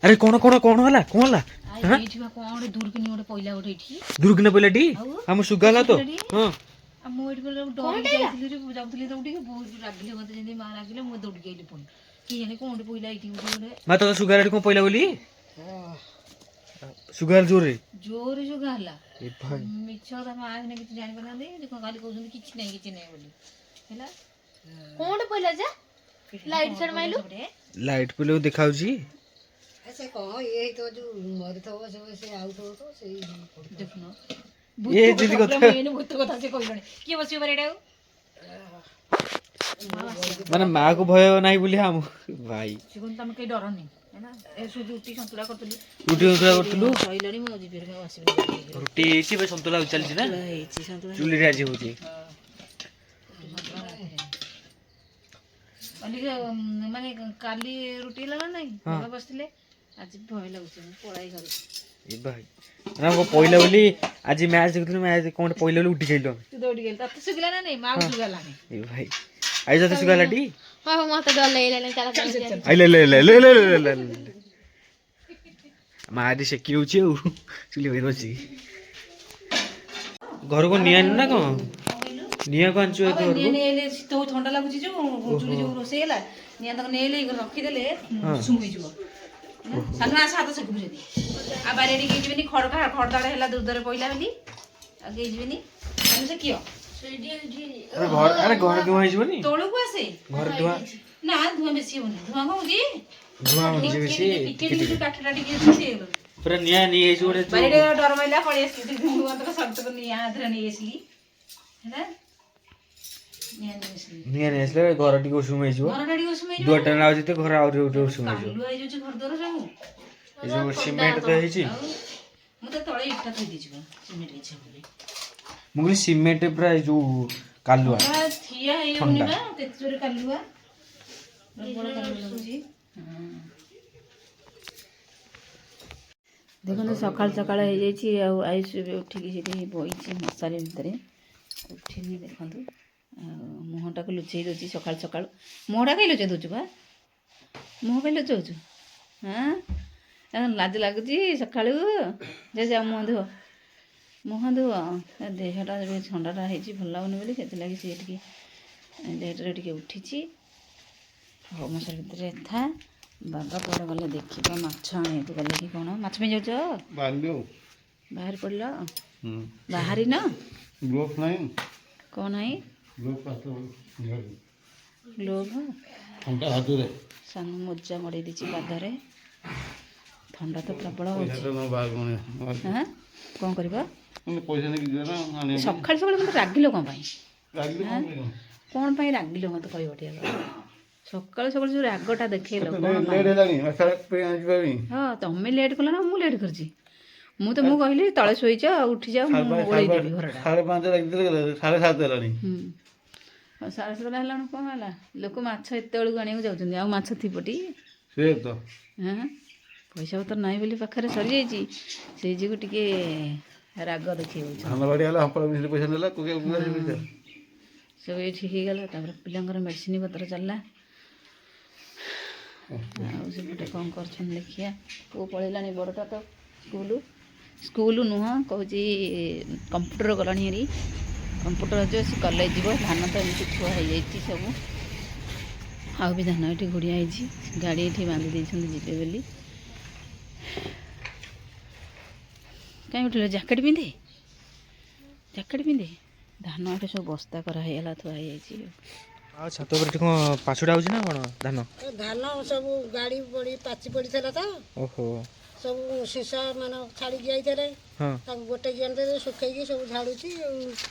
अरे कौन कौन कौन होला कौन होला हां एठी बा कोन दूरकिनी ओटे पहिला ओटे एठी दुर्गने पहिला डी हम सुगाला तो हां आ मो एठी बोले डर जाइथिलि रे जाउथिलि तो उठी बहुत रागिले मते जेंदी मां रागिले मो दौड़ गेली पुन की जाने कोन ओटे पहिला एठी ओटे मा तो सुगाला को पहिला बोली सुगाल जोर सुगाला ए भाई मिछ त मां ने किछ जानि बना दे देखो खाली कहउछन किछ नै बोली हैला कोन ओटे पहिला जा लाइट सर माइलु लाइट पले दिखाउ जी ऐसे कहो ये तो जो मर तो से आउट हो तो से देखनो ये दीदी को मेन भूत कथा से कहलने के बसियो बरेडा माने मां को भय नाही बोली हम भाई सिगन तम के डर नहीं है ना ए सुजी उठी संतुला करतली करतलु सइलणी मो जी फेर आसीबे रोटी एसी पे संतुला चल छी ना हेची संतुला चुली रे आज होची माने काली रुटी लगा नहीं बाबा बसले आज भय लागुछ पळाई घर ए भाई ना को पहिला बोली आज मैच देखथु मैच कोन पहिला बोली उठी गेलो तू दौड़ गेल त सुगला ना नहीं मां सुगला नहीं ए भाई आई जाते सुगाला डी हां मते डर ले चला आई ले मारी से क्यों छी चुली होई रोची घर को निया ना को निया को अंचो घर को नेले तो ठंडा लागुची जो चुली जो रोसेला निया तक नेले रखी देले सुमी जो साना सात से गुजरी आ बारेडी के जीवनी खड़का खड़दाड़ हैला दूरदरे पहिला बेली आ के जीवनी हम से कियो अरे घर धुआ हिजबनी तोळो को आसे घर धुआ ना धुआ बेसी होनी धुआ होगी धुआ होनी बेसी टिके काठटा टिके से पूरा निया नी हिज ओडे बारेडी डर मैला पळी आसी धुआ तो सब तो निया आधरा नी आसली हैना निया नी आसले घर टिको सुमे हिजबो घर डाडी उसमे दुआटा ना आउते घर आउरे उठे सुमे हिजबो लुआई जो घर दर जाऊ ए जो सीमेंट तो हिची मु तो तळे इट्टा थई दिछु सीमेंट इच्छा बोली मुगली सीमेंट पूरा जो कालुआ आ थिया हे होनी बा तेचोरे कालुआ बड़ कालुआ लगुची देखो सकाल सकाल हो जाइए आयुष उठिकी सीधी बही मशारी भितर उठिनी देखो मुहटा को लुचई दूसरी सकाल सकाल मुहटा कहीं लुचई दूचु बा मुह कहीं लुचाऊ हाँ लाज लगुच सका जा जा मुह धुह मुह धुह देहटा ठंडाटा हो भल लगुनि बोली से सी लेट्रे टे उठी हो मशारी भितर था बाबा कुआडे गले देखा माछ आने गले कि कौन माछ में जाऊच बाहर पड़ बाहरी न कौन है ग्लोव सान मोजा मड़े दी पादरे ठंडा तो प्रबल हाँ कौन कर सका सका मत रागिल कौन कौन रागिल मत कह सका सका जो रागटा देखेल हाँ तुम लेट कल ना मुझे लेट कर मु तो मु कहली तले शोच उठी जाओ ओळेदेवी घरटा 5:30 साढ़े 7 साढ़े 7 है कौन है लोक माछ एत बेलू आने जाऊँ आ माछ थीपटी से तो हाँ पैसा पतर ना बोली पाखे सरी जाइए से जो टे राग देखे धान बाड़ी वाला हपड़ा मिसले पैसा नेला कोके पैसा सब ये ठीक हो गला पिलांकर मेडिसिन पत्र चलला आउटे कौन कर देखिया पु पलैलानी बड़टा तो स्कूल नुह कौच कंप्यूटर गलानी हेरी कंप्यूटर जो सी कॉलेज जीव धान तो एमती थुआ हो जाइए सब आउ भी धान ये घोड़िया गाड़ी ये बांधि देते जीवे बोली कहीं उठे जैकेट पिंधे धान ये सब बस्ता कराला थुआ हो छत पर कौन पाछुड़ा होची ना कौन धान धान सब गाड़ी बड़ी पाची पड़ी था ओहो सब शीशा मान छाड़ी जाइए हां गोटे गेंदे सुखई सब झाड़ुची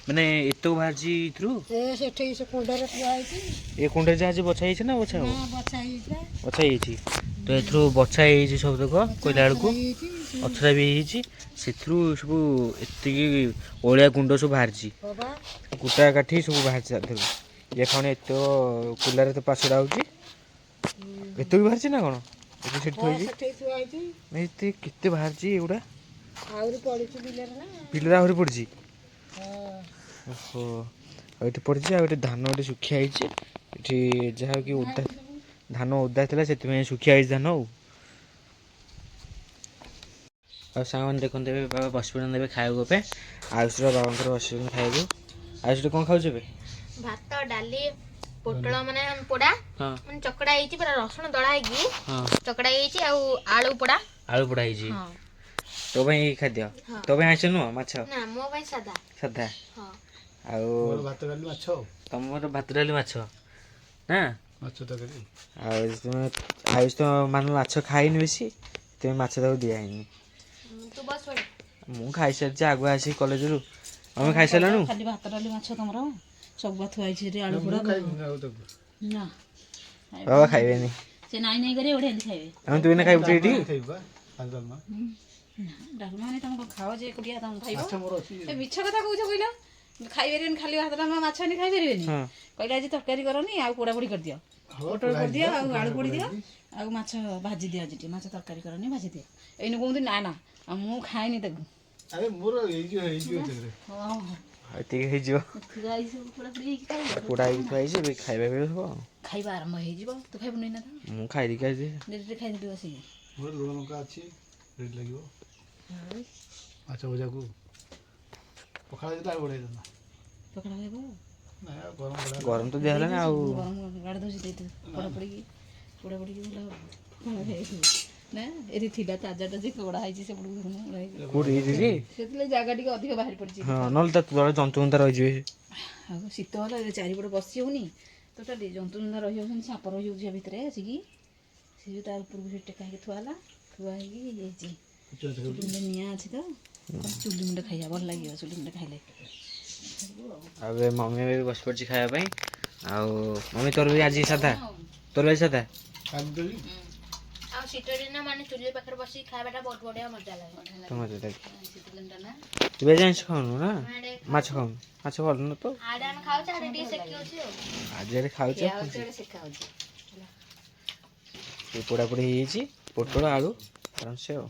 माने एतो बाहरजी थ्रू सेठी से कुंडर ठुआई ए कुंडर जा जे बछाई छै ना बछा हो बछाई छी तो एथ्रो बछाई छी सब देखो कोइला को अथरा भी छी सेथ्रु सब एत्ती ओळिया कुंड सब बाहरजी कुटा काठी सब बाहर जा ये खाने एतो कुलर तो पाछड़ा होची एतो भी बाहरची ना कोन एतो सेठ थोई नहीं ते कित्ते बाहरची एउडा आउरी पड़िची बिलर ना बिलरा आउरी पड़ची ओहो एठी पड़ची आ धान ओटे सुखिया आइची एठी जहा कि ओदा धान ओदा थिला सेति में सुखिया आइची धान ଆଉ ସାଙ୍ଗମାନେ ଦେଖନ୍ତୁ ଏବେ ବାବା ବସି ପଡ଼ନ୍ତି ଏବେ ଖାଇବାକୁ ଏବେ ଆୟୁଷର ବାବାଙ୍କର ବସିଛନ୍ତି ଖାଇବାକୁ। ଆୟୁଷରେ କ'ଣ ଖାଉଛୁ ଏବେ? ଭାତ ଡାଲି ପୋଟଳ ମାନେ ପୋଡା ହଁ ମାନେ ଚକଡା ହେଇଛି ପୁରା ରସୁଣ ଦଳା ହେଇକି ହଁ ଚକଡା ହେଇଛି ଆଉ ଆଳୁ ପୋଡା। ଆଳୁ ପୋଡ଼ା ହେଇଛି ହଁ ତୋ ପାଇଁ ଏଇ ଖାଦ୍ୟ। ହଁ। ତୋ ପାଇଁ ଆଇଁଷ ନୁହଁ ମାଛ ନା ମୋ ପାଇଁ ସାଧା। ସାଧା। ହଁ ଆଉ ଭାତ ଡାଲି ମାଛ ତମର ଭାତ ଡାଲି ମାଛ ନା। ମାଛ ତରକାରୀ। ଆଉ ତୁମେ ଆୟୁଷ ତ ମାନେ ମାଛ ଖାଇନି ବେଶୀ ସେଥିପାଇଁ ମାଛ ତାକୁ ଦିଆହେଇନି। ତୁ ବସ ପଡେ। ମୁଁ ଖାଇସାରିଛି ଆଗୁଆ ଆସିକି କଲେଜରୁ। ଆମେ ଖାଇସାରିଲାଣୁ। ଖାଲି ଭାତ ଡାଲି ମାଛ ତମର ସବୁ ଥୁଆ ହେଇଛି ସେଠି ଆଳୁ ପୋଡ଼ା ଆଉ ତାକୁ ନା ବାବା ଖାଇବେନି। ସେ ନାଇଁ ନାଇଁ କରିବେ ଗୋଟେ ଏମିତି ଖାଇବେ। ଆମେ ତୁ ଏଇନା ଖାଇବୁ ଏଇଠି। ଖାଇବା ଡାଲମା ଡାଲମା ମାନେ ତମେ ଖାଅ ଯେ ଏକୁଟିଆ ତମେ ଖାଇବ। ମାଛ ମୋର ଅଛି। ଏ ମିଛ କଥା କହୁଛ କହିଲ ଖାଇପାରିବେନି ଖାଲି ଭାତ ଡାଲମା ମାଛ ଆଣି ଖାଇପାରିବେନି। ହଁ କହିଲେ ଆଜି ତରକାରୀ କରନି ଆଉ ପୋଡ଼ାପୋଡ଼ି କରିଦିଅ ପୋଟଳ କରିଦିଅ ଆଉ ଆଳୁ ପୋଡ଼ି ଦିଅ ଆଉ ମାଛ ଭାଜି ଦିଅ ଆଜି ଟିକେ ମାଛ ତରକାରୀ କରନି ଭାଜି ଦିଅ। ଏଇନେ କୁହନ୍ତି ନା ନା ଆଉ ମୁଁ ଖାଏନି ତାକୁ। ଆରେ ମୋର ହେଇଯିବ ଏଥିରେ। ହଁ ଏତିକି ହେଇଯିବ। ଥୁଆ ହେଇଛି ସବୁ ପୋଡ଼ାପୋଡ଼ି ହେଇକି ଖାଇବ। ପୋଡ଼ା ହେଇକି ଥୁଆ ହେଇଛି ଏବେ ଖାଇବା ପିଇବା ହବ। ଖାଇବା ଆରମ୍ଭ ହେଇଯିବ ତୁ ଖାଇବୁନି ନା ତ ମୁଁ ଖାଇଦେଇକି ଆଜି ଡେରିରେ ଖାଇଦେଲି ବସିକି। ମୋର ଲୁଣ ଲଙ୍କା ଅଛି ରେଡ଼ି ଲାଗିବ ମାଛ ଭଜାକୁ ପଖାଳ ଯେତେ ଆଳୁ ବଢ଼େଇ ଦେଲା ପଖାଳ ଖାଇବ ନାଇଁ ଆଉ ଗରମ ବଢ଼ା ଗରମ ତ ଦିଆ ହେଲାଣି ଆଉ ଗରମ ଗାଡ଼ି ଦଉଛି ଦେଇଥିବୁ ପୋଡ଼ାପୋଡ଼ିକି ଭଲ ପଖାଳ ଖାଇବୁ ନା ଏଠି ଥିଲା ତାଜାଟା ଯେ କଡ଼ା ହେଇଛି ସେପଟକୁ କୋଉଠି ହେଇଛି? ସେଥିଲାଗି ଜାଗା ଟିକେ ଅଧିକ ବାହାରି ପଡ଼ିଛି। ହଁ ନହେଲେ ତା ତଳେ ଜନ୍ତୁଜୁନ୍ତା ରହିଯିବେ। ଆଉ ଶୀତ ହେଲା ଏବେ ଚାରିପଟେ ବସି ହେଉନି ଟୋଟାଲି ଜନ୍ତୁଜୁନ୍ତା ରହିଯାଉଛନ୍ତି ସାପ ରହିଯାଉଛି ଆ ଭିତରେ ଆସିକି ସେ ବି ତା ଉପରକୁ ସେ ଟେକା ହେଇକି ଥୁଆ ହେଲା ଥୁଆ ହେଇକି ହେଇଛି ଚୁଲି ମୁଣ୍ଡେ ନିଆଁ ଅଛି ତ ଚୁଲି ମୁଣ୍ଡେ ଖାଇବା ଭଲ ଲାଗିବ ଚୁଲି ମୁଣ୍ଡେ ଖାଇଲେ। ଆଉ ଏବେ ମମି ଏବେ ବସି ପଡ଼ିଛି ଖାଇବା ପାଇଁ। ଆଉ ମମି ତୋର ବି ଆଜି ସାଧା ତୋର ଆଜି ସାଧା। କାଟିଦେବି ଆଉ ଶୀତ ଦିନ ମାନେ ଚୁଲି ପାଖରେ ବସିକି ଖାଇବାଟା ବହୁତ ବଢିଆ ମଜା ଲାଗେ। ତୁ ଆଜି ଆଇଁଷ ଖାଉନୁ ନା ମାଛ ଖାଉନୁ ମାଛ ଭଲ ନା ତ ଆଡେ ଆମେ ଖାଉଛେ ଆଡେ ଟିକେ ସେକି ହଉଛି ଆଉ ଆଜି ଆଡ଼େ ଖାଉଛ ପୋଡ଼ାପୋଡ଼ି ହେଇଯାଇଛି ପୋଟଳ ଆଳୁ ଆରାମସେ ଆଉ